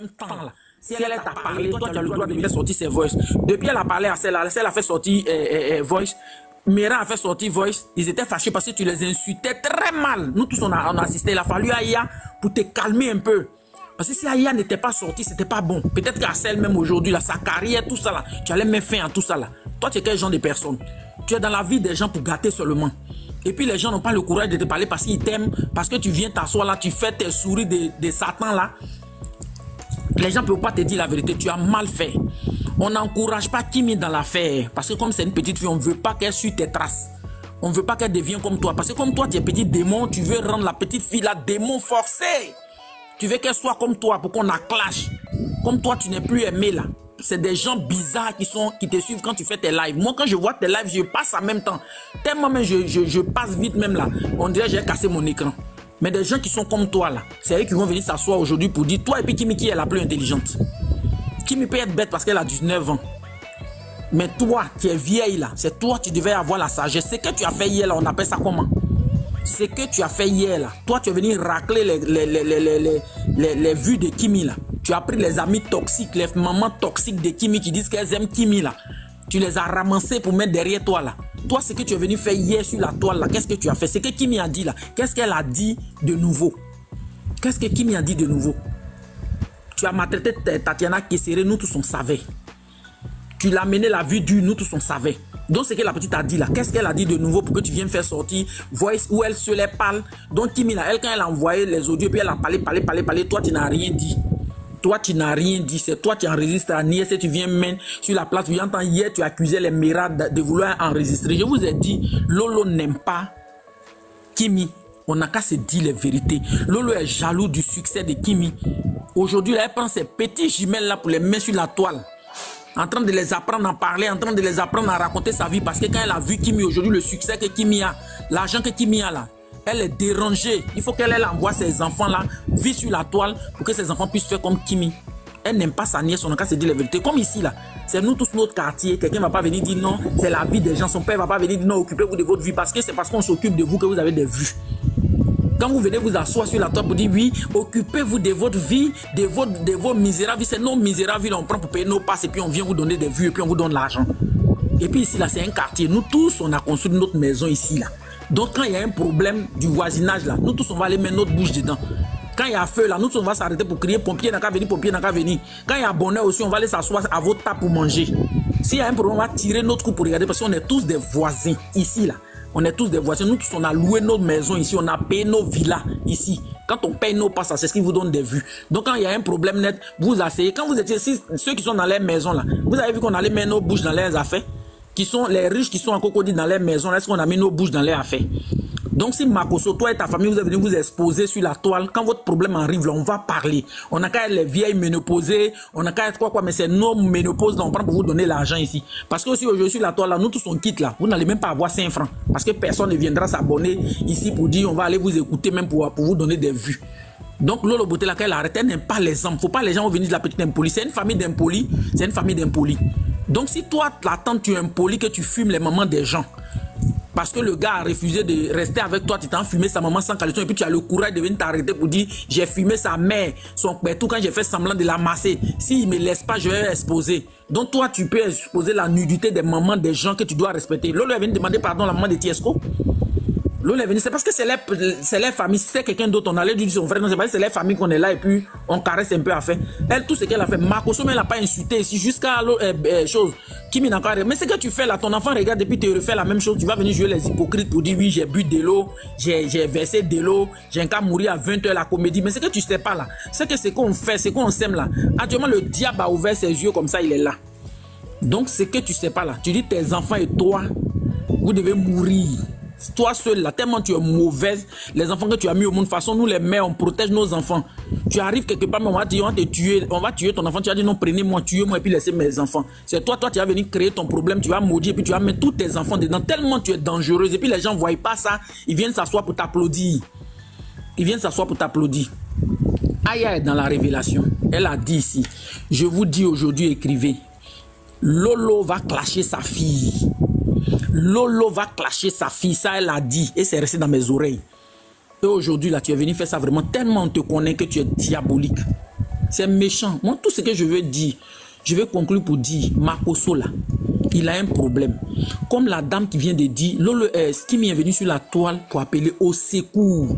deuxième temps là. Si elle t'a parlé, toi tu as le droit de faire sortir ses voices. Depuis elle a parlé à celle-là, celle a fait sortir voice. Mera a fait sortir voice. Ils étaient fâchés parce que tu les insultais très mal. Nous tous on a assisté. Il a fallu Aya pour te calmer un peu. Parce que si Aya n'était pas sortie, c'était pas bon. Peut-être qu'à celle même aujourd'hui, sa carrière, tout ça là, tu allais mettre fin à tout ça là. Toi tu es quel genre de personne? Tu es dans la vie des gens pour gâter seulement. Et puis les gens n'ont pas le courage de te parler parce qu'ils t'aiment, parce que tu viens t'asseoir là, tu fais tes souris de Satan là. Les gens ne peuvent pas te dire la vérité, tu as mal fait. On n'encourage pas Kimi dans l'affaire. Parce que comme c'est une petite fille, on ne veut pas qu'elle suive tes traces. On ne veut pas qu'elle devienne comme toi. Parce que comme toi, tu es petit démon, tu veux rendre la petite fille là démon forcé. Tu veux qu'elle soit comme toi pour qu'on la clash. Comme toi, tu n'es plus aimé là. C'est des gens bizarres qui te suivent quand tu fais tes lives. Moi, quand je vois tes lives, je passe en même temps. Tellement même, je passe vite même là. On dirait que j'ai cassé mon écran. Mais des gens qui sont comme toi là, c'est eux qui vont venir s'asseoir aujourd'hui pour dire, toi et puis Kimi qui est la plus intelligente. Kimi peut être bête parce qu'elle a 19 ans. Mais toi qui es vieille là, c'est toi qui devais avoir la sagesse. Ce que tu as fait hier là, on appelle ça comment? Ce que tu as fait hier là, toi tu es venu racler les vues de Kimi là. Tu as pris les amis toxiques, les mamans toxiques de Kimi qui disent qu'elles aiment Kimi là. Tu les as ramassés pour mettre derrière toi là. Toi, ce que tu es venu faire hier sur la toile là, qu'est-ce que tu as fait? Ce que Kimi a dit là, qu'est-ce qu'elle a dit de nouveau? Qu'est-ce que Kimi a dit de nouveau? Tu as maltraité Tatiana Kessere, nous tous on savait. Tu l'as mené la vue dure, nous tous on savait. Donc ce que la petite a dit là, qu'est-ce qu'elle a dit de nouveau pour que tu viennes faire sortir voice où elle se les parle? Donc Kimi là, elle quand elle a envoyé les audios, puis elle a parlé, toi tu n'as rien dit. Toi, tu n'as rien dit. C'est toi qui enregistres à Nier. Si tu viens même sur la place, tu entends hier, tu accusais les mirades de vouloir enregistrer. Je vous ai dit, Lolo n'aime pas Kimi. On n'a qu'à se dire les vérités. Lolo est jaloux du succès de Kimi. Aujourd'hui, elle prend ses petits jumelles là pour les mettre sur la toile. En train de les apprendre à parler, en train de les apprendre à raconter sa vie. Parce que quand elle a vu Kimi aujourd'hui, le succès que Kimi a, l'argent que Kimi a là, elle est dérangée. Il faut qu'elle envoie ses enfants là, vivre sur la toile pour que ses enfants puissent faire comme Kimi. Elle n'aime pas sa nièce, on n'a qu'à se dire la vérité. Comme ici là, c'est nous tous notre quartier. Quelqu'un ne va pas venir dire non, c'est la vie des gens. Son père ne va pas venir dire non, occupez-vous de votre vie. Parce que c'est parce qu'on s'occupe de vous que vous avez des vues. Quand vous venez vous asseoir sur la toile pour dire oui, occupez-vous de votre vie, de vos misérables. C'est nos misérables, on prend pour payer nos passes et puis on vient vous donner des vues et puis on vous donne l'argent. Et puis ici là, c'est un quartier. Nous tous, on a construit notre maison ici là. Donc quand il y a un problème du voisinage là, nous tous on va aller mettre notre bouche dedans. Quand il y a feu là, nous tous on va s'arrêter pour crier pompier n'a qu'à venir, pompier n'a qu'à venir. Quand il y a bonheur aussi, on va aller s'asseoir à votre table pour manger. S'il y a un problème, on va tirer notre coup pour regarder parce qu'on est tous des voisins ici là. On est tous des voisins. Nous tous on a loué notre maison ici, on a payé nos villas ici. Quand on paye nos passes, c'est ce qui vous donne des vues. Donc quand il y a un problème net, vous asseyez. Quand vous étiez ici, ceux qui sont dans les maisons là, vous avez vu qu'on allait mettre nos bouches dans leurs affaires. Qui sont les riches qui sont en cocodile dans les maisons, est-ce qu'on a mis nos bouches dans les affaires? Donc si Makoso, toi et ta famille, vous êtes venus vous exposer sur la toile, quand votre problème arrive là, on va parler. On n'a qu'à être les vieilles ménopausées, on n'a qu'à être quoi, mais c'est nos ménopauses dont on prend pour vous donner l'argent ici. Parce que aussi aujourd'hui sur la toile là, nous tous on quitte là, vous n'allez même pas avoir 5 francs. Parce que personne ne viendra s'abonner ici pour dire on va aller vous écouter même pour vous donner des vues. Donc Lolo Beauté là, qu'elle arrête, elle n'aime pas les hommes. Faut pas les gens venir de la petite impolie. C'est une famille d'impolis, c'est une famille d'impolis. Donc si toi, la tante, tu es impoli, que tu fumes les mamans des gens, parce que le gars a refusé de rester avec toi, tu t'as fumé sa maman sans caleçon, et puis tu as le courage de venir t'arrêter pour dire j'ai fumé sa mère, son père, tout quand j'ai fait semblant de la masser. S'il ne me laisse pas, je vais exposer. Donc toi, tu peux exposer la nudité des mamans des gens que tu dois respecter. Lolo est venu demander pardon à la maman de Tiesco. Lolo est venu, c'est parce que c'est leur famille. Si c'est quelqu'un d'autre, on allait dire son frère, non, c'est parce que c'est leur famille qu'on est là et puis on caresse un peu à faire. Elle, tout ce qu'elle a fait, Makoso, mais elle n'a pas insulté ici jusqu'à chose. Kimi n'a pas. Mais ce que tu fais là, ton enfant regarde et puis tu refais la même chose. Tu vas venir jouer les hypocrites pour dire oui, j'ai bu de l'eau, j'ai versé de l'eau, j'ai un cas mourir à 20h la comédie. Mais ce que tu sais pas là, c'est que ce qu'on fait, ce qu'on sème là. Actuellement, le diable a ouvert ses yeux comme ça, il est là. Donc, ce que tu sais pas là, tu dis tes enfants et toi, vous devez mourir. Toi seul là, tellement tu es mauvaise, les enfants que tu as mis au monde, de toute façon nous les mères, on protège nos enfants. Tu arrives quelque part, mais on va dire, on va te tuer, on va tuer ton enfant, tu vas dire non, prenez-moi, tuez-moi et puis laissez mes enfants. C'est toi tu vas venir créer ton problème, tu vas maudire et puis tu vas mettre tous tes enfants dedans, tellement tu es dangereuse et puis les gens ne voient pas ça, ils viennent s'asseoir pour t'applaudir. Ils viennent s'asseoir pour t'applaudir. Aya est dans la révélation, elle a dit ici, je vous dis aujourd'hui, écrivez, Lolo va clasher sa fille. Lolo va clasher sa fille, ça elle a dit et c'est resté dans mes oreilles. Et aujourd'hui là tu es venu faire ça vraiment tellement on te connaît que tu es diabolique. C'est méchant. Moi, tout ce que je veux dire, je vais conclure pour dire, Makosso là, il a un problème. Comme la dame qui vient de dire, Lolo Kimi est venu sur la toile pour appeler au secours.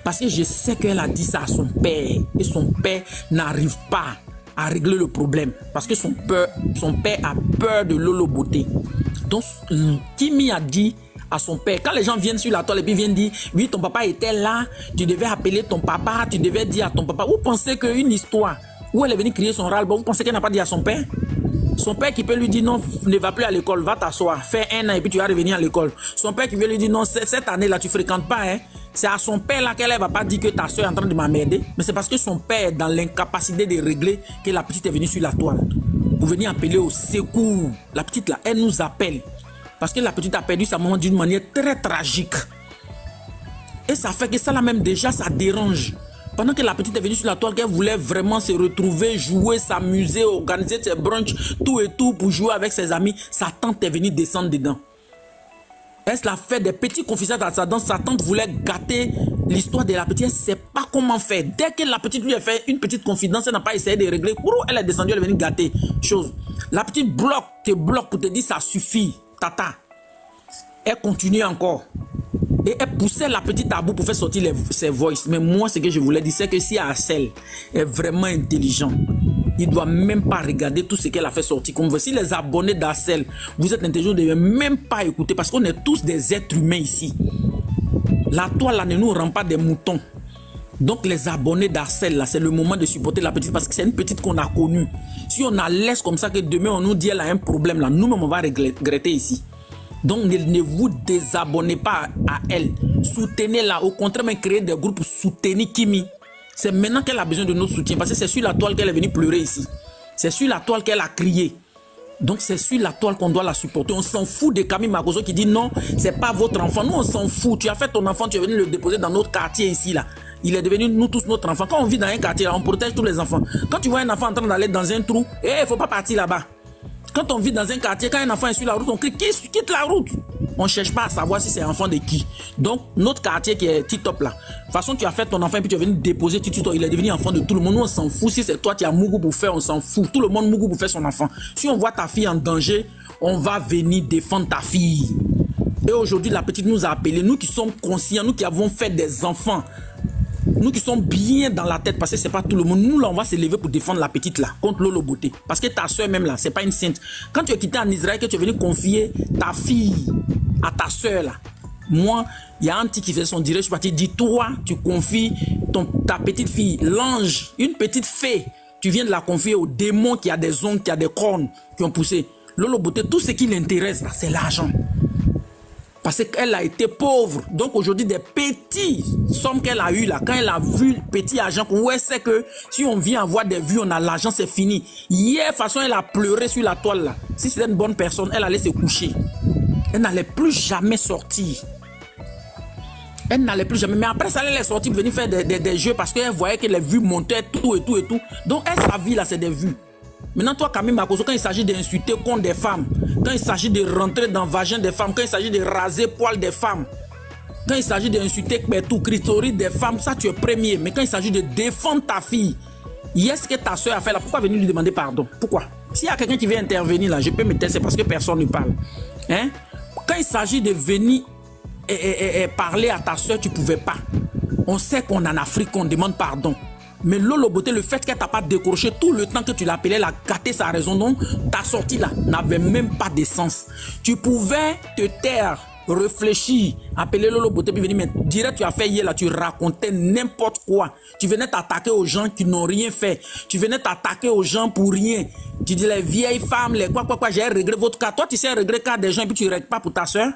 Parce que je sais qu'elle a dit ça à son père. Et son père n'arrive pas à régler le problème. Parce que son père a peur de Lolo Beauté. Donc, Kimi a dit à son père, quand les gens viennent sur la toile et puis viennent dire, oui, ton papa était là, tu devais appeler ton papa, tu devais dire à ton papa. Vous pensez qu'une histoire où elle est venue crier son ras-le-bol, vous pensez qu'elle n'a pas dit à son père? Son père qui peut lui dire non, ne va plus à l'école, va t'asseoir, fais 1 an et puis tu vas revenir à l'école. Son père qui veut lui dire non, cette année-là, tu ne fréquentes pas. Hein. C'est à son père là qu'elle ne va pas dire que ta soeur est en train de m'emmerder. Mais c'est parce que son père est dans l'incapacité de régler que la petite est venue sur la toile. Pour venir appeler au secours. La petite là, elle nous appelle. Parce que la petite a perdu sa maman d'une manière très tragique. Et ça fait que ça là même déjà, ça dérange. Pendant que la petite est venue sur la toile, qu'elle voulait vraiment se retrouver, jouer, s'amuser, organiser ses brunchs, tout et tout pour jouer avec ses amis, sa tante est venue descendre dedans. Elle l'a fait des petits confidences à sa danse. Sa tante voulait gâter l'histoire de la petite. Elle ne sait pas comment faire. Dès que la petite lui a fait une petite confidence, elle n'a pas essayé de régler. Elle est descendue, elle est venue gâter chose. La petite te bloque pour te dire ça suffit, tata. Elle continue encore. Et elle poussait la petite à bout pour faire sortir ses voices. Mais moi, ce que je voulais dire, c'est que si Arcel est vraiment intelligent, il ne doit même pas regarder tout ce qu'elle a fait sortir. Comme si les abonnés d'Arcel, vous êtes intelligents, vous ne devez même pas écouter. Parce qu'on est tous des êtres humains ici. La toile là ne nous rend pas des moutons. Donc les abonnés d'Arcel là, c'est le moment de supporter la petite. Parce que c'est une petite qu'on a connue. Si on la laisse comme ça, que demain on nous dit elle a un problème là, nous-mêmes on va regretter ici. Donc ne vous désabonnez pas à elle. Soutenez-la. Au contraire, mais créez des groupes pour soutenir Kimi. C'est maintenant qu'elle a besoin de notre soutien. Parce que c'est sur la toile qu'elle est venue pleurer ici. C'est sur la toile qu'elle a crié. Donc c'est sur la toile qu'on doit la supporter. On s'en fout de Camille Makosso qui dit non, c'est pas votre enfant. Nous on s'en fout. Tu as fait ton enfant, tu es venu le déposer dans notre quartier ici là. Il est devenu nous tous notre enfant. Quand on vit dans un quartier là, on protège tous les enfants. Quand tu vois un enfant en train d'aller dans un trou, il ne faut pas partir là-bas. Quand on vit dans un quartier, quand un enfant est sur la route, on crie quitte la route. On ne cherche pas à savoir si c'est enfant de qui. Donc, notre quartier qui est tip-top là. De toute façon, tu as fait ton enfant et puis tu es venu déposer, il est devenu enfant de tout le monde. Nous, on s'en fout. Si c'est toi qui as Mougou pour faire, on s'en fout. Tout le monde Mougou pour faire son enfant. Si on voit ta fille en danger, on va venir défendre ta fille. Et aujourd'hui, la petite nous a appelés. Nous qui sommes conscients, nous qui avons fait des enfants. Nous qui sommes bien dans la tête, parce que c'est pas tout le monde. Nous là, on va se lever pour défendre la petite là, contre Lolo Beauté. Parce que ta soeur même là, c'est pas une sainte. Quand tu es quitté en Israël, que tu es venu confier ta fille à ta soeur là. Moi, il y a un petit qui fait son direct, je suis parti, dis-toi, tu confies ta petite fille, l'ange, une petite fée. Tu viens de la confier au démon qui a des ongles, qui a des cornes, qui ont poussé. Lolo Beauté, tout ce qui l'intéresse là, c'est l'argent. Parce qu'elle a été pauvre. Donc aujourd'hui, des petits sommes qu'elle a eu là, quand elle a vu le petit argent, elle sait que si on vient avoir des vues, on a l'argent, c'est fini. Hier, de toute façon, elle a pleuré sur la toile là. Si c'était une bonne personne, elle allait se coucher. Elle n'allait plus jamais sortir. Elle n'allait plus jamais. Mais après ça, elle est sortie pour venir faire des jeux parce qu'elle voyait que les vues montaient, tout et tout et tout. Donc elle, sa vie là, c'est des vues. Maintenant, toi, Camille Makosso, quand il s'agit d'insulter contre des femmes, quand il s'agit de rentrer dans le vagin des femmes, quand il s'agit de raser poil des femmes, quand il s'agit d'insulter tout clitoris des femmes, ça tu es premier. Mais quand il s'agit de défendre ta fille, est-ce que ta soeur a fait là? Pourquoi venir lui demander pardon? Pourquoi? S'il y a quelqu'un qui veut intervenir là, je peux me taire, c'est parce que personne ne parle. Hein? Quand il s'agit de venir parler à ta soeur, tu ne pouvais pas. On sait qu'on est en Afrique, on demande pardon. Mais Lolo Beauté, le fait qu'elle t'a pas décroché tout le temps que tu l'appelais, elle a gâté sa raison. Donc, ta sortie là n'avait même pas de sens. Tu pouvais te taire, réfléchir, appeler Lolo Beauté, puis venir, mais direct, tu as fait hier là, tu racontais n'importe quoi. Tu venais t'attaquer aux gens qui n'ont rien fait. Tu venais t'attaquer aux gens pour rien. Tu dis les vieilles femmes, les quoi, j'ai réglé votre cas. Toi, tu sais régler le cas des gens et puis tu ne règles pas pour ta soeur.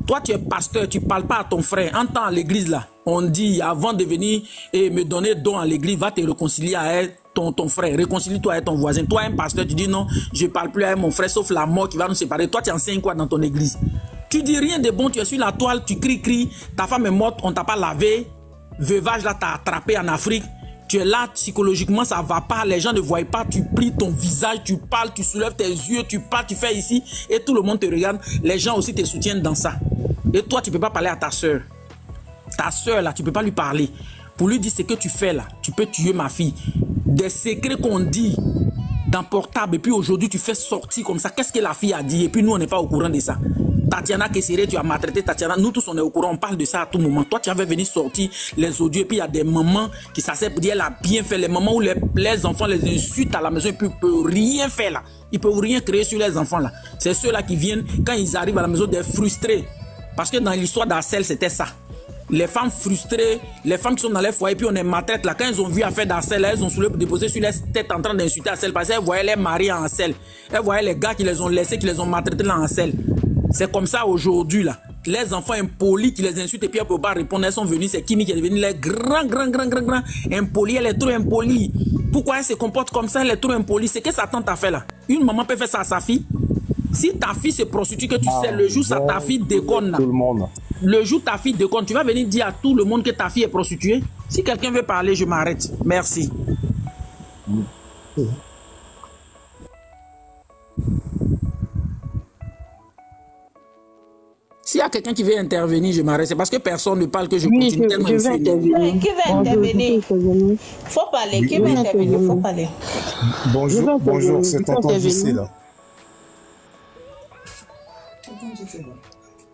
Toi, tu es pasteur, tu ne parles pas à ton frère. Entends à l'église là. On dit, avant de venir et me donner don à l'église, va te réconcilier avec ton frère. Réconcilie-toi avec ton voisin. Toi, un pasteur, tu dis non, je ne parle plus avec mon frère, sauf la mort qui va nous séparer. Toi, tu enseignes quoi dans ton église? Tu dis rien de bon, tu es sur la toile, tu cries, ta femme est morte, on ne t'a pas lavé. Veuvage là, t'as attrapé en Afrique. Tu es là, psychologiquement, ça ne va pas. Les gens ne voient pas. Tu plies ton visage, tu parles, tu soulèves tes yeux, tu parles, tu fais ici. Et tout le monde te regarde. Les gens aussi te soutiennent dans ça. Et toi, tu ne peux pas parler à ta soeur. Ta soeur, là, tu ne peux pas lui parler. Pour lui dire ce que tu fais là, tu peux tuer ma fille. des secrets qu'on dit dans portable et puis aujourd'hui tu fais sortir comme ça. Qu'est-ce que la fille a dit et puis nous on n'est pas au courant de ça. Tatiana Kessere, tu as maltraité Tatiana. Nous tous on est au courant, on parle de ça à tout moment. Toi tu avais venu sortir les audios et puis il y a des mamans qui s'acceptent pour dire elle a bien fait. Les mamans où les enfants les insultent à la maison et puis ils peuvent rien faire là. Ils peuvent rien créer sur les enfants là. C'est ceux-là qui viennent quand ils arrivent à la maison des frustrés. Parce que dans l'histoire d'Arcel c'était ça. Les femmes frustrées, les femmes qui sont dans les foyers, puis on est maltraite là. Quand elles ont vu affaire d'Arcel, elles ont soulevé pour déposer sur les têtes en train d'insulter Arcel parce qu'elles voyaient les maris en Arcel. Elles voyaient les gars qui les ont laissés, qui les ont maltraités là en Arcel. C'est comme ça aujourd'hui là. Les enfants impolis qui les insultent et puis elles ne peuvent pas répondre. Elles sont venues, c'est Kimi qui est devenue les grands impolis. Elle est trop impolie. Pourquoi elle se comporte comme ça? Elle est trop impolie. C'est que sa tante a fait là. Une maman peut faire ça à sa fille. Si ta fille se prostitue, que tu sais, le jour ça ta fille déconne là. Tout le monde. Le jour ta fille déconne, tu vas venir dire à tout le monde que ta fille est prostituée. Si quelqu'un veut parler, je m'arrête. Merci. S'il y a quelqu'un qui veut intervenir, je m'arrête. C'est parce que personne ne parle que je continue tellement je vais intervenir. Qui va intervenir? Faut parler. Qui va intervenir? Faut parler. Bonjour, c'est tonton JC là.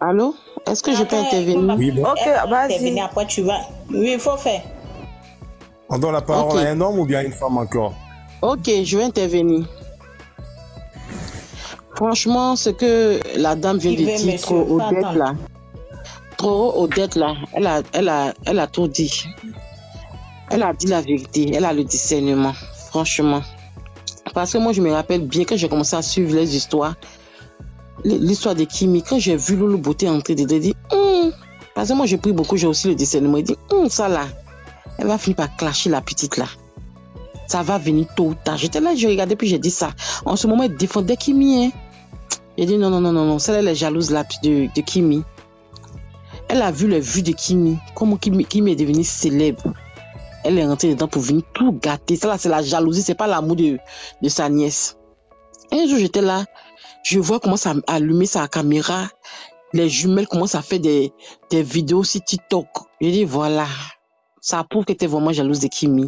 Allô? Est-ce que je peux intervenir? Oui, bon. Ok, vas-y. Après, tu vas. Oui, il faut faire. On donne la parole à un homme ou bien à une femme encore? Ok, je vais intervenir. Franchement, ce que la dame vient de dire, trop Odette là. Trop Odette là, elle a tout dit. Elle a dit la vérité, elle a le discernement, franchement. Parce que moi, je me rappelle bien que j'ai commencé à suivre les histoires. L'histoire de Kimi, quand j'ai vu Loulou Beauté entrer dedans, j'ai dit, parce que moi j'ai pris beaucoup, j'ai aussi le discernement, il dit, ça là, elle va finir par clasher la petite là. Ça va venir tôt ou tard. J'étais là, je regardais, puis j'ai dit ça. En ce moment, elle défendait Kimi. Hein. J'ai dit, non, celle-là, elle est jalouse là, de Kimi. Elle a vu les vues de Kimi, comment Kimi est devenue célèbre. Elle est rentrée dedans pour venir tout gâter. Ça là, c'est la jalousie, c'est pas l'amour de sa nièce. Et un jour, j'étais là, je vois comment ça a allumé sa caméra. Les jumelles commencent à faire des vidéos sur TikTok. Je dis, voilà. Ça prouve que tu es vraiment jalouse de Kimi.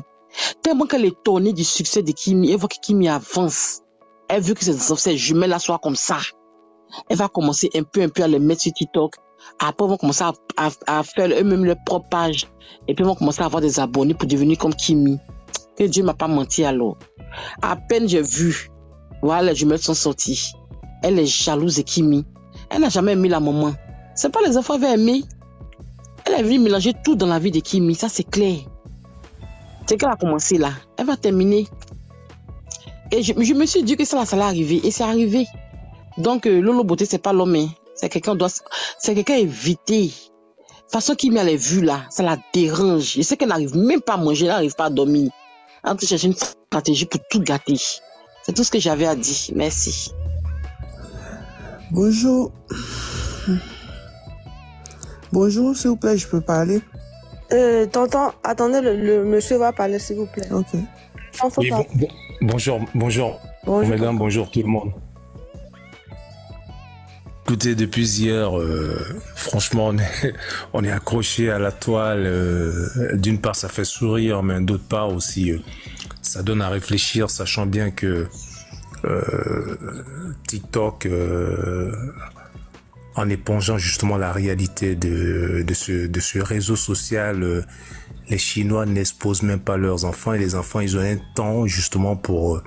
Tellement qu'elle est étonnée du succès de Kimi. Elle voit que Kimi avance. Elle veut que ces jumelles-là soient comme ça. Elle va commencer un peu à les mettre sur TikTok. Après, ils vont commencer à faire eux-mêmes leur propre page. Et puis, ils vont commencer à avoir des abonnés pour devenir comme Kimi. Que Dieu ne m'a pas menti alors. À peine j'ai vu. Voilà, les jumelles sont sorties. Elle est jalouse de Kimi. Elle n'a jamais aimé la maman. C'est pas les enfants avaient aimé. Elle est venue mélanger tout dans la vie de Kimi. Ça, c'est clair. C'est qu'elle a commencé là. Elle va terminer. Et je me suis dit que ça allait arriver. Et c'est arrivé. Donc, Lolo Beauté, c'est pas l'homme. Hein. C'est quelqu'un évité. De toute façon, Kimi a les vues là. Ça la dérange. Je sais qu'elle n'arrive même pas à manger. Elle n'arrive pas à dormir. Elle a cherché une stratégie pour tout gâter. C'est tout ce que j'avais à dire. Merci. Bonjour. Bonjour, s'il vous plaît, je peux parler? Tonton, attendez, le monsieur va parler, s'il vous plaît. Ok. Oui, bonjour. Bonjour, mesdames, bonjour tout le monde. Écoutez, depuis hier, franchement, on est accroché à la toile. D'une part, ça fait sourire, mais d'autre part aussi, ça donne à réfléchir, sachant bien que TikTok, en épongeant justement la réalité de ce réseau social, les Chinois n'exposent même pas leurs enfants, et les enfants, ils ont un temps justement pour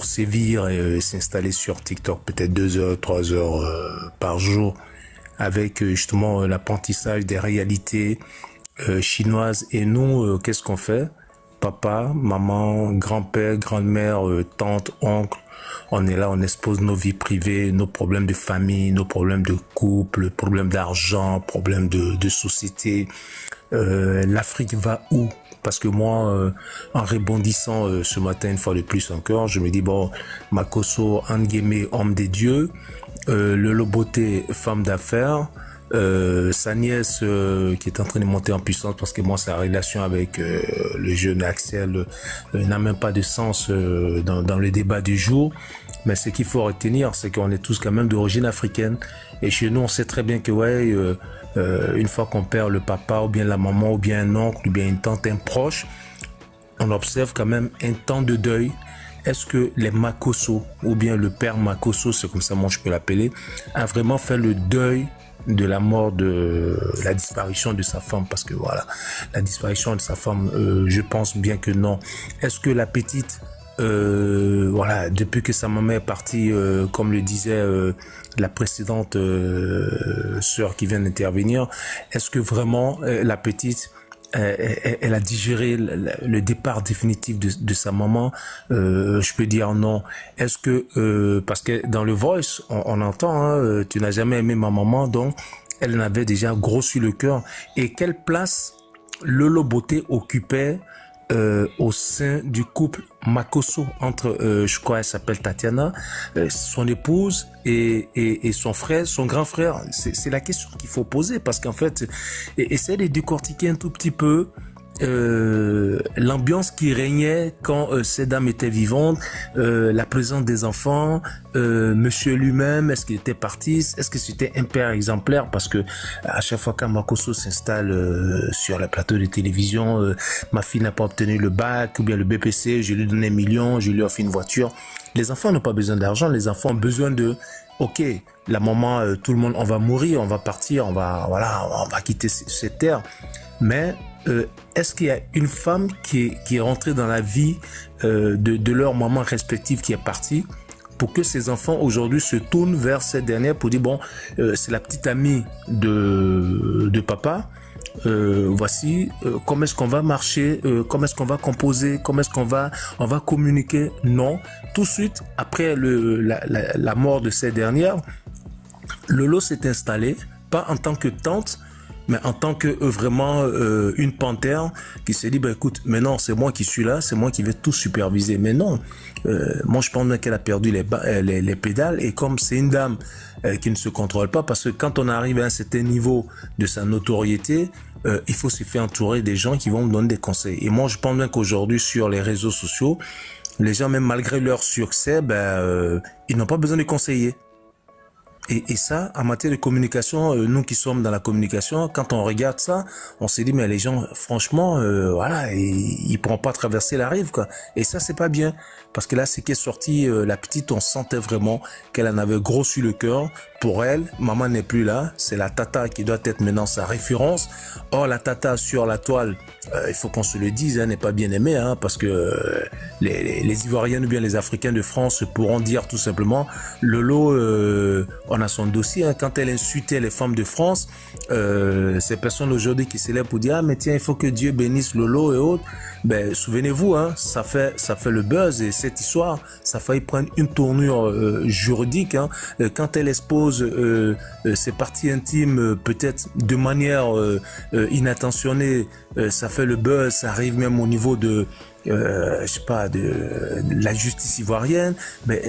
sévir et s'installer sur TikTok, peut-être 2 heures, 3 heures par jour, avec justement l'apprentissage des réalités chinoises. Et nous, qu'est-ce qu'on fait? Papa, maman, grand-père, grand-mère, tante, oncle, on est là, on expose nos vies privées, nos problèmes de famille, nos problèmes de couple, problèmes d'argent, problèmes de société. L'Afrique va où? Parce que moi, en rebondissant ce matin une fois de plus encore, je me dis, bon, Makosso, Ngueme, homme des dieux, Lolo Beauté, femme d'affaires, sa nièce qui est en train de monter en puissance, parce que moi, sa relation avec le jeune Axel n'a même pas de sens dans le débat du jour. Mais ce qu'il faut retenir, c'est qu'on est tous quand même d'origine africaine. Et chez nous, on sait très bien que ouais, une fois qu'on perd le papa ou bien la maman ou bien un oncle ou bien une tante, un proche, on observe quand même un temps de deuil. Est-ce que les Makosso, ou bien le père Makosso, c'est comme ça moi je peux l'appeler, a vraiment fait le deuil de la mort, de la disparition de sa femme? Parce que voilà, la disparition de sa femme, je pense bien que non. Est-ce que la petite, voilà, depuis que sa maman est partie, comme le disait la précédente sœur qui vient d'intervenir, est-ce que vraiment la petite, elle a digéré le départ définitif de sa maman? Je peux dire non. Est-ce que parce que dans le voice on entend hein, tu n'as jamais aimé ma maman, donc elle en avait déjà gros sur le cœur. Et quelle place Lolo Beauté occupait au sein du couple Makosso entre, je crois elle s'appelle Tatiana, son épouse et son frère, son grand frère? C'est la question qu'il faut poser, parce qu'en fait, essaie de décortiquer un tout petit peu l'ambiance qui régnait quand ces dames étaient vivantes, la présence des enfants, monsieur lui-même, est-ce qu'il était parti, est-ce que c'était un père exemplaire? Parce que à chaque fois qu'un Makosso s'installe sur le plateau de télévision, ma fille n'a pas obtenu le bac ou bien le BPC, je lui ai donné 1 million, je lui ai offert une voiture. Les enfants n'ont pas besoin d'argent, les enfants ont besoin de, ok, la maman, tout le monde, on va mourir, on va partir, on va quitter cette terre, mais est-ce qu'il y a une femme qui est rentrée dans la vie de leur maman respective qui est partie, pour que ces enfants aujourd'hui se tournent vers cette dernière pour dire bon, c'est la petite amie de papa, voici comment est-ce qu'on va marcher, comment est-ce qu'on va composer, comment est-ce qu'on va communiquer? Non, tout de suite après la mort de cette dernière, Lolo s'est installé, pas en tant que tante, mais en tant que vraiment une panthère qui s'est dit bah écoute, maintenant c'est moi qui suis là, c'est moi qui vais tout superviser. Mais non, moi je pense qu'elle a perdu les pédales, et comme c'est une dame qui ne se contrôle pas, parce que quand on arrive à un certain niveau de sa notoriété, il faut se faire entourer des gens qui vont me donner des conseils. Et moi je pense bien qu'aujourd'hui sur les réseaux sociaux, les gens, même malgré leur succès, ils n'ont pas besoin de conseiller. Et ça, en matière de communication, nous qui sommes dans la communication, quand on regarde ça, on se dit mais les gens, franchement, voilà, ils pourront pas traverser la rive, quoi. Et ça, c'est pas bien, parce que là, c'est qui est sorti, la petite, on sentait vraiment qu'elle en avait gros sur le cœur. Pour elle, maman n'est plus là, c'est la tata qui doit être maintenant sa référence. Or, la tata sur la toile, il faut qu'on se le dise, n'est pas bien aimée, parce que les Ivoiriens ou bien les Africains de France pourront dire tout simplement, Lolo, on a son dossier, quand elle insultait les femmes de France, ces personnes aujourd'hui qui s'élèvent pour dire, ah mais tiens, il faut que Dieu bénisse Lolo et autres, ben souvenez-vous, ça fait le buzz, et cette histoire, ça a failli prendre une tournure juridique, quand elle expose ses parties intimes, peut-être de manière inattentionnée, ça fait le buzz, ça arrive même au niveau de je sais pas, de la justice ivoirienne. Mais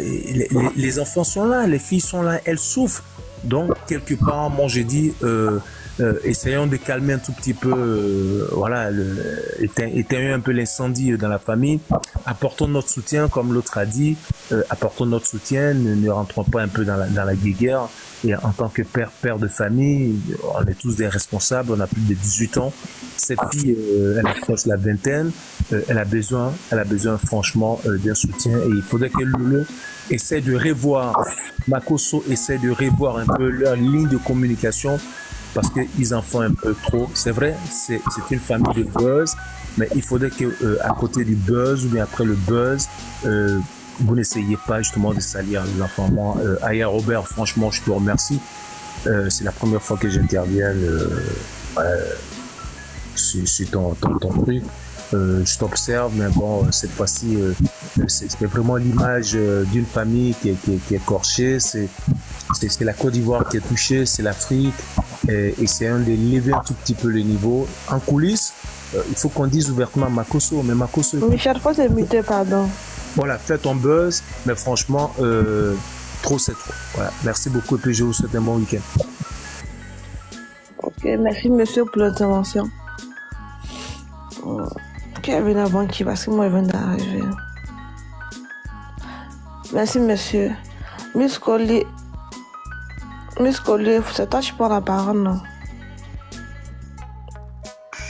les enfants sont là, les filles sont là, elles souffrent. Donc quelque part, moi j'ai dit, essayons de calmer un tout petit peu, voilà, éteindre un peu l'incendie dans la famille. Apportons notre soutien, comme l'autre a dit, apportons notre soutien, ne rentrons pas un peu dans la guéguerre. Et en tant que père de famille, on est tous des responsables, on a plus de 18 ans. Cette fille, elle approche la vingtaine, elle a besoin franchement d'un soutien, et il faudrait que Lolo essaie de revoir, Makosso essaie de revoir un peu leur ligne de communication, parce qu'ils en font un peu trop. C'est vrai, c'est une famille de buzz, mais il faudrait que à côté du buzz, ou bien après le buzz, vous n'essayez pas justement de salir les enfants. Moi, Aya Robert, franchement, je te remercie. C'est la première fois que j'interviens sur ton truc. Je t'observe, mais bon, cette fois-ci, c'est vraiment l'image d'une famille qui est écorchée. C'est la Côte d'Ivoire qui est touchée, c'est l'Afrique, et c'est un des lever un tout petit peu le niveau. En coulisses, il faut qu'on dise ouvertement Makosso, mais Makosso... Michel, faut se muter, pardon. Voilà, fais ton buzz, mais franchement, trop c'est trop. Voilà, merci beaucoup, et puis je vous souhaite un bon week-end. Ok, merci monsieur pour l'intervention. Qui est venu avant qui, parce que moi je viens d'arriver. Merci monsieur. Miss Collier, c'est toi qui prends la parole, non?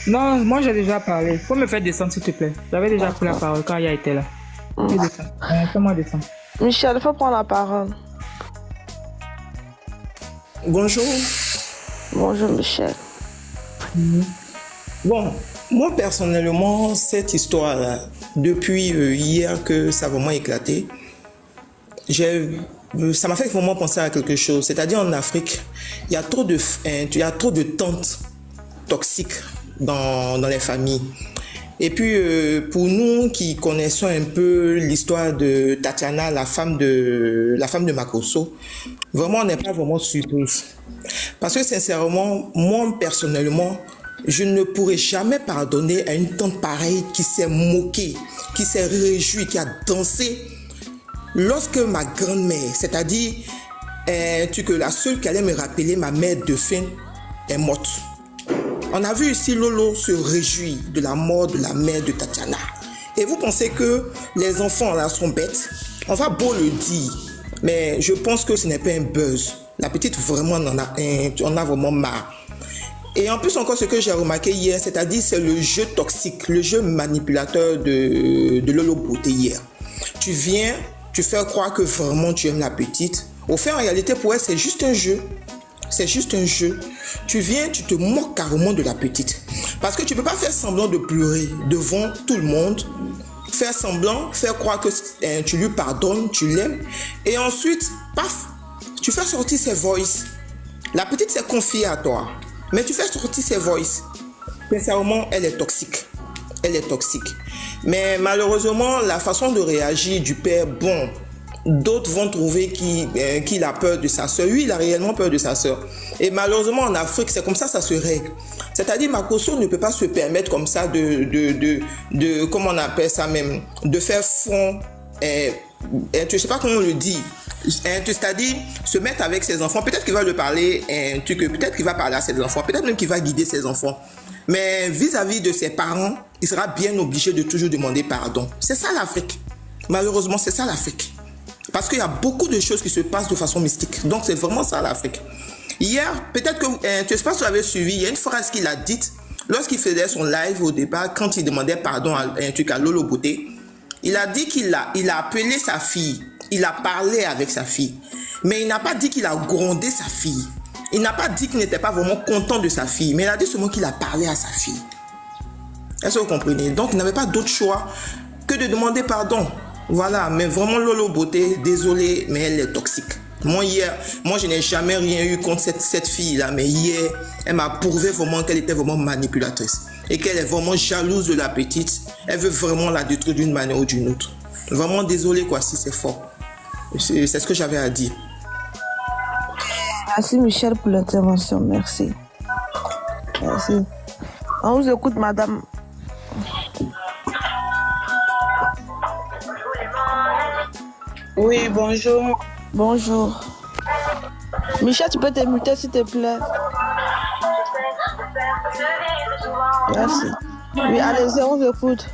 Non, moi j'ai déjà parlé. Faut me faire descendre s'il te plaît. J'avais déjà pris la parole quand il était là. Fais-moi descendre. Michel, il faut prendre la parole. Bonjour. Bonjour Michel. Bon, moi personnellement, cette histoire-là, depuis hier que ça a vraiment éclaté, ça m'a fait vraiment penser à quelque chose. C'est-à-dire en Afrique, il y a trop de tantes toxiques dans les familles. Et puis, pour nous qui connaissons un peu l'histoire de Tatiana, la femme de Makosso, vraiment, on n'est pas vraiment surpris. Parce que sincèrement, moi personnellement, je ne pourrais jamais pardonner à une tante pareille qui s'est moquée, qui s'est réjouie, qui a dansé lorsque ma grand-mère, c'est-à-dire que la seule qui allait me rappeler ma mère de fin est morte. On a vu ici Lolo se réjouir de la mort de la mère de Tatiana. Et vous pensez que les enfants là sont bêtes? On va beau le dire, mais je pense que ce n'est pas un buzz. La petite vraiment on a vraiment marre. Et en plus encore ce que j'ai remarqué hier, c'est-à-dire c'est le jeu toxique, le jeu manipulateur de Lolo Beauté hier. Tu viens, tu fais croire que vraiment tu aimes la petite. Au fait, en réalité, pour elle, c'est juste un jeu. C'est juste un jeu. Tu viens, tu te moques carrément de la petite. Parce que tu ne peux pas faire semblant de pleurer devant tout le monde. Faire semblant, faire croire que tu lui pardonnes, tu l'aimes. Et ensuite, paf, tu fais sortir ses voices. La petite s'est confiée à toi. Mais tu fais sortir ses voices. Sincèrement, elle est toxique. Elle est toxique. Mais malheureusement, la façon de réagir du père, bon, d'autres vont trouver qu'il a peur de sa soeur. Oui, il a réellement peur de sa soeur. Et malheureusement, en Afrique, c'est comme ça se règle. C'est-à-dire, Makosso ne peut pas se permettre comme ça comment on appelle ça même, de faire front, je ne sais pas comment on le dit, c'est-à-dire se mettre avec ses enfants. Peut-être qu'il va le parler, peut-être qu'il va parler à ses enfants, peut-être même qu'il va guider ses enfants. Mais vis-à-vis de ses parents, il sera bien obligé de toujours demander pardon. C'est ça l'Afrique. Malheureusement, c'est ça l'Afrique. Parce qu'il y a beaucoup de choses qui se passent de façon mystique. Donc, c'est vraiment ça l'Afrique. Hier, peut-être que, je ne sais pas si vous avez suivi, il y a une phrase qu'il a dite lorsqu'il faisait son live au départ, quand il demandait pardon à Lolo Beauté. Il a dit qu'il a appelé sa fille. Il a parlé avec sa fille. Mais il n'a pas dit qu'il a grondé sa fille. Il n'a pas dit qu'il n'était pas vraiment content de sa fille. Mais il a dit seulement qu'il a parlé à sa fille. Est-ce que vous comprenez? Donc, il n'avait pas d'autre choix que de demander pardon. Voilà, mais vraiment Lolo Beauté, désolé, mais elle est toxique. Moi, je n'ai jamais rien eu contre cette fille-là, mais hier, elle m'a prouvé vraiment qu'elle était vraiment manipulatrice et qu'elle est vraiment jalouse de la petite. Elle veut vraiment la détruire d'une manière ou d'une autre. Vraiment désolé, quoi, si c'est fort. C'est ce que j'avais à dire. Merci Michel pour l'intervention, merci. Merci. On vous écoute, madame. Oui, bonjour. Bonjour. Michel, tu peux te muter s'il te plaît. Merci. Oui, allez-y, on vous écoute.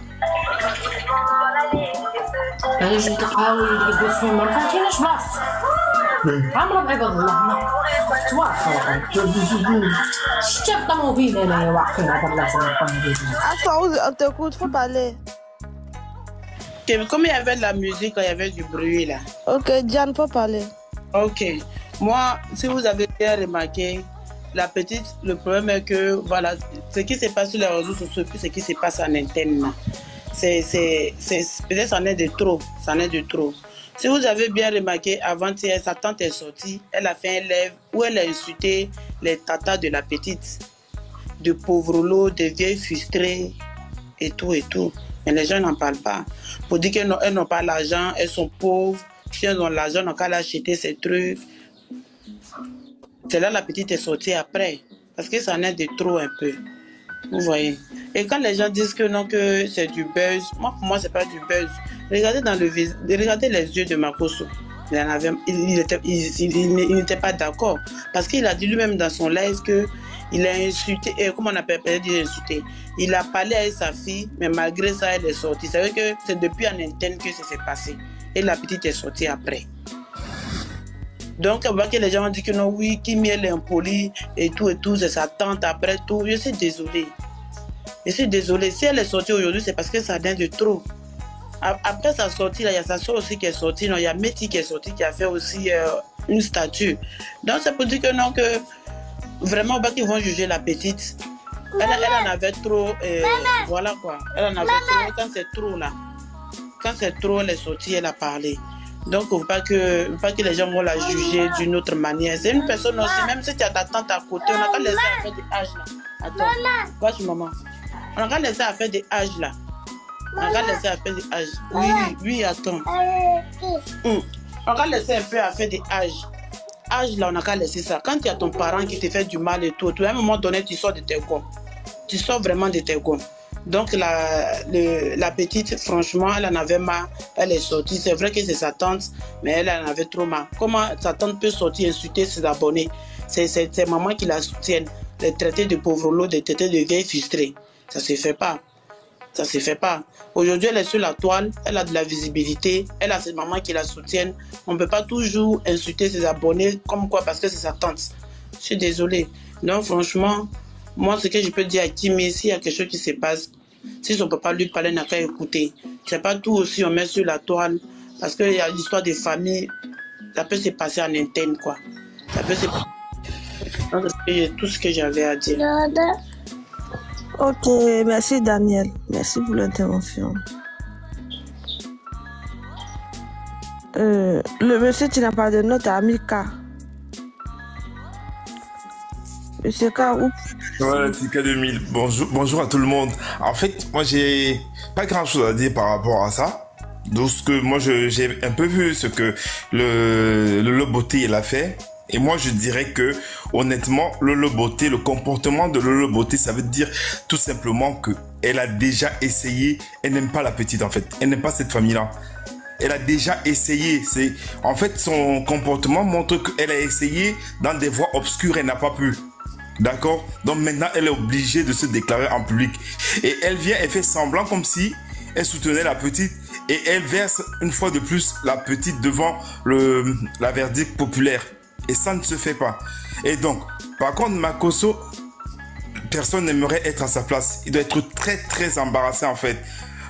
On t'écoute, faut parler. Comme il y avait de la musique, il y avait du bruit là. Ok, Diane, faut parler. Ok. Moi, si vous avez bien remarqué, la petite, le problème est que, voilà, ce qui se passe sur les réseaux sociaux, puis ce qui se passe en interne, peut-être c'en est de trop. C'en est de trop. Si vous avez bien remarqué, avant-hier, sa tante est sortie, elle a fait un live où elle a insulté les tatas de la petite, de pauvres lots, de vieilles frustrées, et tout, et tout. Mais les gens n'en parlent pas. Pour dire qu'elles n'ont pas l'argent, elles sont pauvres. Si elles ont l'argent, elles n'ont qu'à acheter ces trucs. C'est là la petite est sortie après. Parce que ça en est de trop un peu. Vous voyez. Et quand les gens disent que non, que c'est du buzz, pour moi, c'est pas du buzz. Regardez les yeux de Makosso. Il n'était pas d'accord. Parce qu'il a dit lui-même dans son live qu'il a insulté, comment on appelle, insulté. Il a parlé avec sa fille, mais malgré ça, elle est sortie. C'est vrai que c'est depuis en interne que ça s'est passé. Et la petite est sortie après. Donc, on voit que les gens ont dit que non, oui, Kimi elle est impolie et tout, c'est sa tante après tout. Je suis désolée. Je suis désolée. Si elle est sortie aujourd'hui, c'est parce que ça donne de trop. Après sa sortie, là, il y a sa soeur aussi qui est sortie. Il y a Métis qui est sortie, qui a fait aussi une statue. Donc, c'est pour dire que non, que vraiment, bah, qu'ils vont juger la petite. Elle en avait trop. Voilà quoi. Elle en avait trop. Quand c'est trop, là. Quand c'est trop, elle est sortie, elle a parlé. Donc, il ne faut pas que les gens vont la juger d'une autre manière. C'est une personne aussi, même si tu as ta tante à côté, on n'a qu'à laisser à faire des âges là. Attends, vas-y maman. On n'a qu'à laisser à faire des âges là. On n'a qu'à laisser à faire des âges. Oui, attends. On n'a qu'à laisser un peu à faire des âges. Âge là, on n'a qu'à laisser ça. Quand il y a ton parent qui te fait du mal et tout, à un moment donné, tu sors de tes gonds. Tu sors vraiment de tes gonds. Donc la petite, franchement, elle en avait marre, elle est sortie. C'est vrai que c'est sa tante, mais elle en avait trop marre. Comment sa tante peut sortir insulter ses abonnés? C'est maman qui la soutiennent. Les traités de pauvres lots, les traités de vieilles frustrées. Ça ne se fait pas. Ça ne se fait pas. Aujourd'hui, elle est sur la toile, elle a de la visibilité, elle a ses mamans qui la soutiennent. On ne peut pas toujours insulter ses abonnés comme quoi parce que c'est sa tante. Je suis désolée. Donc franchement, moi, ce que je peux dire à Kimi, s'il y a quelque chose qui se passe, si son papa lui parlait, n'a qu'à écouter. C'est pas tout aussi, on met sur la toile, parce qu'il y a l'histoire des familles, ça peut se passer en interne, quoi. Ça peut se passer. C'est tout ce que j'avais à dire. Ok, merci Daniel. Merci pour l'intervention. Le monsieur, tu n'as pas de note à Amika. Monsieur Karou. Voilà, TK 2000. Bonjour à tout le monde. En fait, moi, j'ai pas grand chose à dire par rapport à ça. Donc, moi, j'ai un peu vu ce que le Loboté, il a fait. Et moi, je dirais que, honnêtement, le Loboté, le comportement de le Loboté, ça veut dire tout simplement que elle a déjà essayé. Elle n'aime pas la petite, en fait. Elle n'aime pas cette famille-là. Elle a déjà essayé. En fait, son comportement montre qu'elle a essayé dans des voies obscures. Elle n'a pas pu. D'accord? Donc maintenant, elle est obligée de se déclarer en public. Et elle vient, elle fait semblant comme si elle soutenait la petite. Et elle verse une fois de plus la petite devant la verdict populaire. Et ça ne se fait pas. Et donc, par contre, Makosso, personne n'aimerait être à sa place. Il doit être très, très embarrassé en fait.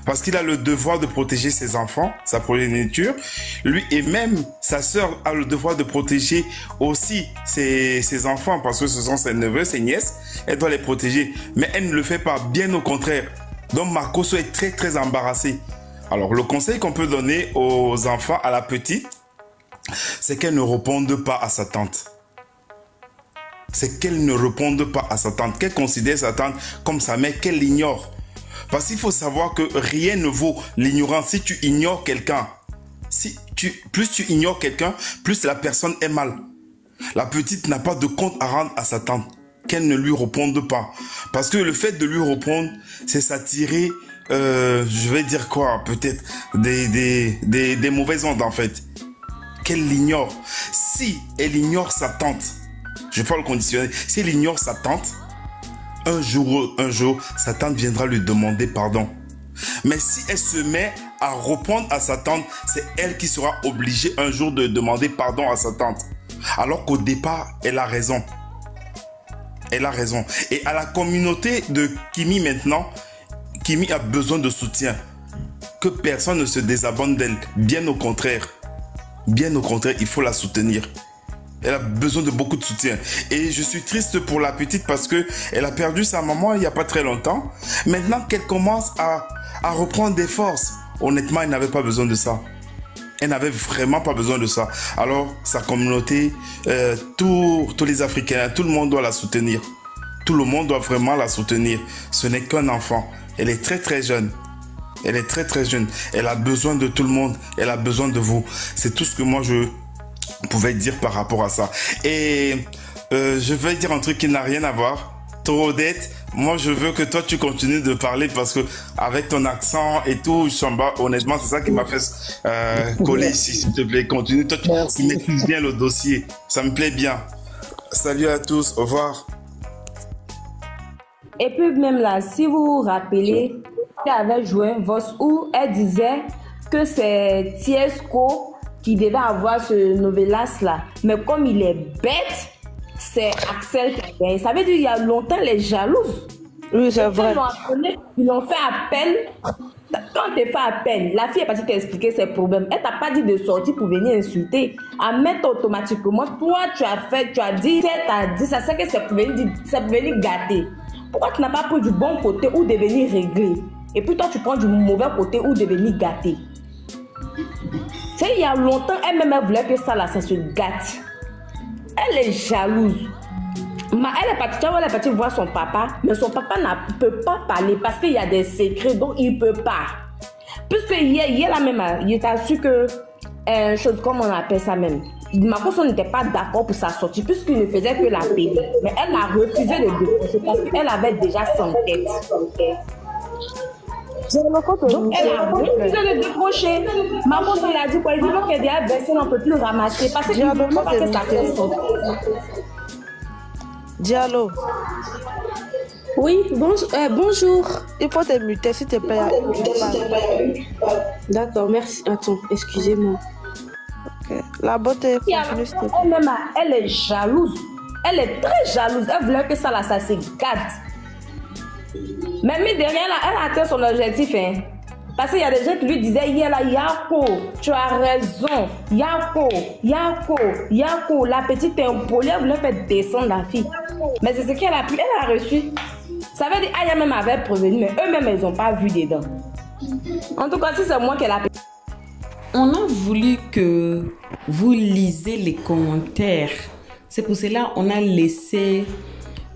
Parce qu'il a le devoir de protéger ses enfants, sa progéniture. Lui et même sa sœur a le devoir de protéger aussi ses enfants parce que ce sont ses neveux, ses nièces. Elle doit les protéger. Mais elle ne le fait pas, bien au contraire. Donc Makosso est très très embarrassé. Alors le conseil qu'on peut donner aux enfants, à la petite, c'est qu'elle ne réponde pas à sa tante. C'est qu'elle ne réponde pas à sa tante, qu'elle considère sa tante comme sa mère, qu'elle l'ignore. Parce qu'il faut savoir que rien ne vaut l'ignorance. Si tu ignores quelqu'un, plus tu ignores quelqu'un, plus la personne est mal. La petite n'a pas de compte à rendre à sa tante. Qu'elle ne lui réponde pas. Parce que le fait de lui répondre, c'est s'attirer, je vais dire quoi, peut-être des mauvaises ondes en fait. Qu'elle l'ignore. Si elle ignore sa tante, je parle conditionnel, si elle ignore sa tante, un jour, sa tante viendra lui demander pardon. Mais si elle se met à répondre à sa tante, c'est elle qui sera obligée un jour de demander pardon à sa tante. Alors qu'au départ, elle a raison. Elle a raison. Et à la communauté de Kimi maintenant, Kimi a besoin de soutien. Que personne ne se désabonne d'elle. Bien au contraire. Bien au contraire, il faut la soutenir. Elle a besoin de beaucoup de soutien. Et je suis triste pour la petite parce que elle a perdu sa maman il n'y a pas très longtemps. Maintenant qu'elle commence à reprendre des forces, honnêtement, elle n'avait pas besoin de ça. Elle n'avait vraiment pas besoin de ça. Alors, sa communauté, tous les Africains, tout le monde doit la soutenir. Tout le monde doit vraiment la soutenir. Ce n'est qu'un enfant. Elle est très très jeune. Elle est très très jeune. Elle a besoin de tout le monde. Elle a besoin de vous. C'est tout ce que moi je pouvais dire par rapport à ça. Et je vais dire un truc qui n'a rien à voir. Odette, moi je veux que toi tu continues de parler parce que avec ton accent et tout, Chamba, honnêtement c'est ça qui m'a fait coller ici, s'il te plaît. Continue, toi tu maîtrises bien le dossier. Ça me plaît bien. Salut à tous, au revoir. Et puis même là, si vous vous rappelez, elle avait joué un voice où elle disait que c'est Tiesco qui devait avoir ce novelas là. Mais comme il est bête, c'est Axel qui a gagné. Ça veut dire qu'il y a longtemps les jalouses. Oui, c'est vrai. Ils l'ont fait appel. Quand tu fais appel, la fille est partie t'expliquer ses problèmes. Elle t'a pas dit de sortir pour venir insulter. À mettre automatiquement, toi, tu as dit, ça c'est que c'est pour venir gâter. Pourquoi tu n'as pas pris du bon côté ou de venir régler? Et puis toi, tu prends du mauvais côté ou de venir gâter. Tu sais, il y a longtemps, elle-même voulait que ça, là, ça se gâte. Elle est jalouse. Elle est partie voir son papa, mais son papa ne peut pas parler parce qu'il y a des secrets, donc il ne peut pas. Puisque hier là même, il t'a su que, chose comme on appelle ça même, Makosso n'était pas d'accord pour sa sortie puisqu'il ne faisait que la payer. Mais elle a refusé de décrocher parce qu'elle avait déjà son tête. Donc elle a refusé de décrocher. Makosso lui a dit quoi? Il dit qu'elle a versé, on ne peut plus ramasser parce qu'il ne veut pas que ça fait sortir. Diallo. Oui, bonjour. Il faut te muter s'il te plaît. D'accord, merci. Attends, excusez-moi. Okay. La beauté, continue s'il te plaît. Elle est jalouse. Elle est très jalouse. Elle voulait que ça se gâte. Mais derrière là, elle a atteint son objectif. Hein. Parce qu'il y a des gens qui lui disaient hier là, Yako, tu as raison. Yako, la petite impolie, elle voulait faire descendre la fille. Mais c'est ce qu'elle a pu, elle a reçu. Ça veut dire Aya même avait prévenu, mais eux-mêmes, ils n'ont pas vu dedans. En tout cas, si c'est moi qui l'ai appelé. On a voulu que vous lisez les commentaires. C'est pour cela qu'on a laissé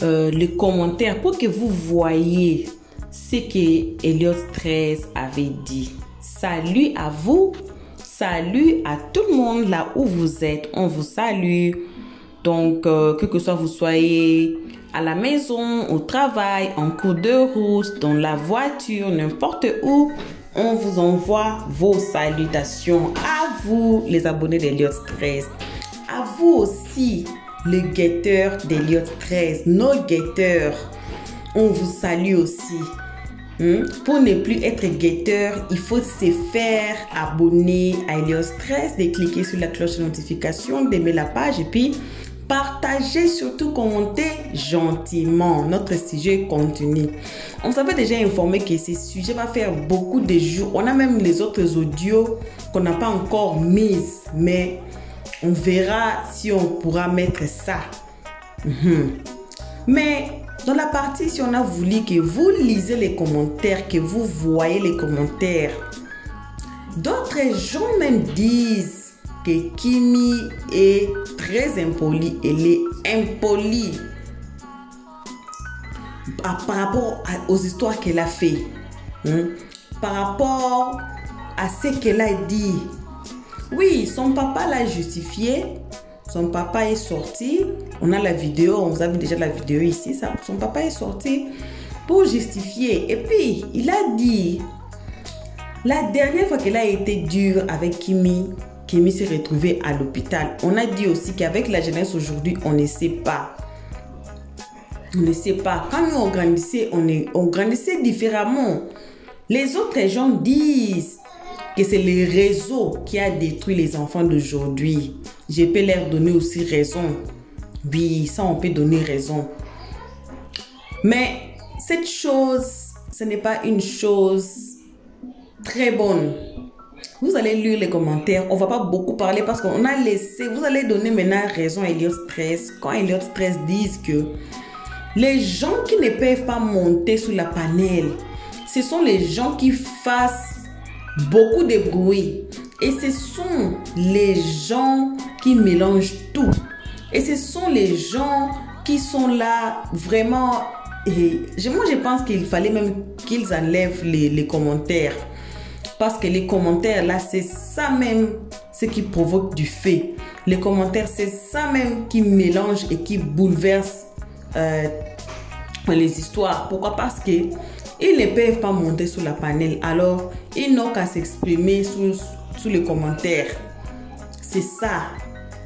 les commentaires pour que vous voyez ce que Elliot 13 avait dit. Salut à vous, salut à tout le monde là où vous êtes. On vous salue. Donc, que soit vous soyez à la maison, au travail, en cours de route, dans la voiture, n'importe où, on vous envoie vos salutations. À vous, les abonnés d'Elliot 13. À vous aussi, les guetteurs d'Elliot 13. Nos guetteurs, on vous salue aussi. Pour ne plus être guetteur, il faut se faire abonner à Elliot 13, de cliquer sur la cloche de notification, d'aimer la page et puis partagez, surtout commentez gentiment. Notre sujet continue. On s'avait déjà informé que ce sujet va faire beaucoup de jours. On a même les autres audios qu'on n'a pas encore mis, mais on verra si on pourra mettre ça. Mais dans la partie, si on a voulu que vous lisez les commentaires, que vous voyez les commentaires, d'autres gens même disent que Kimi est très impolie. Elle est impolie par rapport aux histoires qu'elle a fait, par rapport à ce qu'elle a dit. Oui, son papa l'a justifié. Son papa est sorti. On a la vidéo, on vous a vu déjà la vidéo ici. Son papa est sorti pour justifier. Et puis, il a dit, la dernière fois qu'elle a été dure avec Kimi s'est retrouvée à l'hôpital. On a dit aussi qu'avec la jeunesse aujourd'hui, on ne sait pas. On ne sait pas. Quand nous, on grandissait différemment. Les autres gens disent que c'est le réseau qui a détruit les enfants d'aujourd'hui. Je peux leur donner aussi raison. Oui, ça on peut donner raison. Mais cette chose, ce n'est pas une chose très bonne. Vous allez lire les commentaires. On ne va pas beaucoup parler parce qu'on a laissé... Vous allez donner maintenant raison à Elliot 13. Quand Elliot 13 disent que les gens qui ne peuvent pas monter sur la panel, ce sont les gens qui fassent beaucoup de bruit. Et ce sont les gens qui mélangent tout. Et ce sont les gens qui sont là vraiment... Et moi, je pense qu'il fallait même qu'ils enlèvent les commentaires. Parce que les commentaires, là, c'est ça même ce qui provoque du fait. Les commentaires, c'est ça même qui mélange et qui bouleverse les histoires. Pourquoi? Parce que ils ne peuvent pas monter sur la panel. Alors, ils n'ont qu'à s'exprimer sous les commentaires. C'est ça.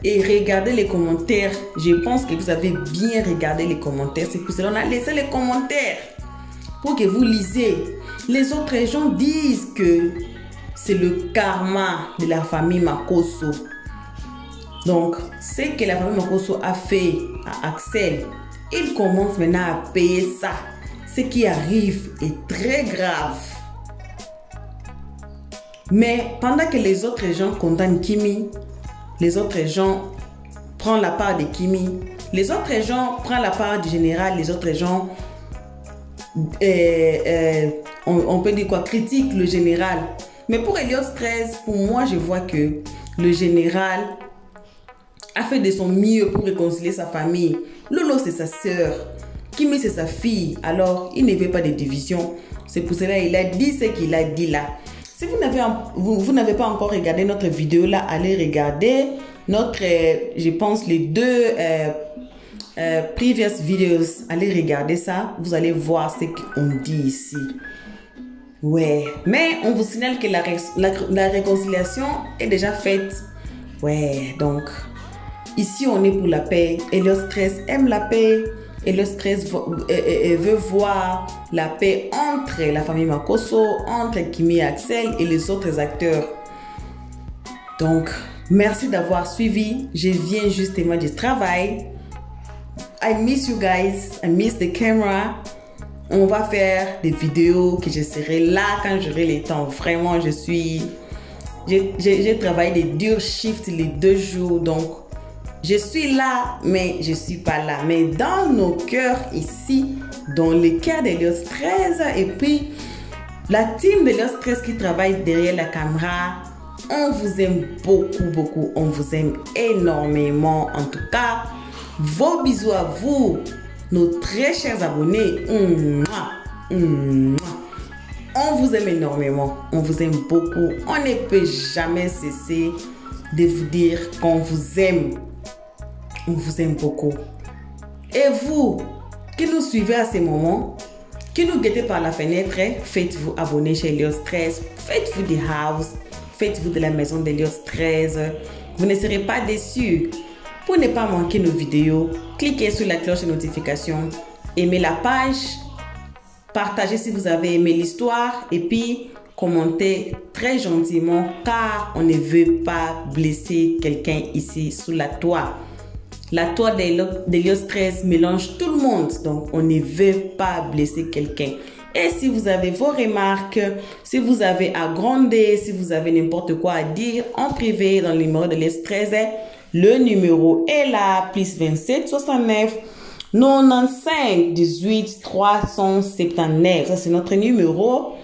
Et regardez les commentaires. Je pense que vous avez bien regardé les commentaires. C'est pour cela qu'on a laissé les commentaires. Pour que vous lisez. Les autres gens disent que c'est le karma de la famille Makosso. Donc, ce que la famille Makosso a fait à Axel, il commence maintenant à payer ça. ce qui arrive est très grave. Mais pendant que les autres gens condamnent Kimi, les autres gens prennent la part de Kimi, les autres gens prennent la part du général, les autres gens, on peut dire quoi, critiquent le général. Mais pour Helios 13, pour moi, je vois que le général a fait de son mieux pour réconcilier sa famille. Lolo, c'est sa sœur. Kimi, c'est sa fille. Alors, il ne veut pas de division. C'est pour cela qu'il a dit ce qu'il a dit là. Si vous n'avez pas encore regardé notre vidéo là, allez regarder notre, je pense, les deux previous videos. Allez regarder ça. Vous allez voir ce qu'on dit ici. Ouais. Mais on vous signale que la réconciliation est déjà faite. Ouais. Donc, ici, on est pour la paix. Helios 13 aime la paix. Helios 13 veut voir la paix entre la famille Makosso, entre Kimi et Axel et les autres acteurs. Donc, merci d'avoir suivi. Je viens justement du travail. I miss you guys. I miss the camera. On va faire des vidéos que je serai là quand j'aurai le temps. Vraiment, j'ai travaillé des durs shifts les 2 jours. Donc, je suis là, mais je ne suis pas là. Mais dans nos cœurs ici, dans le cœur d'Helios 13, et puis la team d'Helios 13 qui travaille derrière la caméra, on vous aime beaucoup, beaucoup. On vous aime énormément. En tout cas, vos bisous à vous, nos très chers abonnés. On vous aime énormément. On vous aime beaucoup. On ne peut jamais cesser de vous dire qu'on vous aime. On vous aime beaucoup. Et vous, qui nous suivez à ces moments, qui nous guettez par la fenêtre, faites-vous abonner chez Helios 13. Faites-vous des house. Faites-vous de la maison d'Helios 13. Vous ne serez pas déçus. Pour ne pas manquer nos vidéos, cliquez sur la cloche de notification. Aimez la page. Partagez si vous avez aimé l'histoire. Et puis, commentez très gentiment car on ne veut pas blesser quelqu'un ici sous la toit. La toit d'Helios 13 mélange tout le monde, donc on ne veut pas blesser quelqu'un. Et si vous avez vos remarques, si vous avez à gronder, si vous avez n'importe quoi à dire en privé dans le numéro d'Helios 13, le numéro est là, plus 27 69 95 18 379. Ça, c'est notre numéro.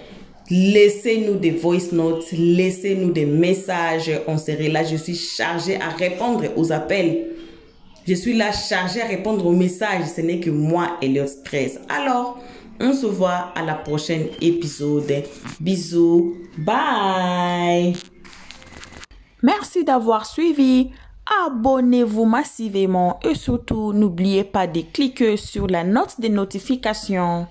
Laissez-nous des voice notes, laissez-nous des messages. On serait là. Je suis chargée à répondre aux appels. Je suis là chargée à répondre aux messages. Ce n'est que moi, Helios 13. Alors, on se voit à la prochaine épisode. Bisous. Bye. Merci d'avoir suivi. Abonnez-vous massivement et surtout, n'oubliez pas de cliquer sur la note de notification.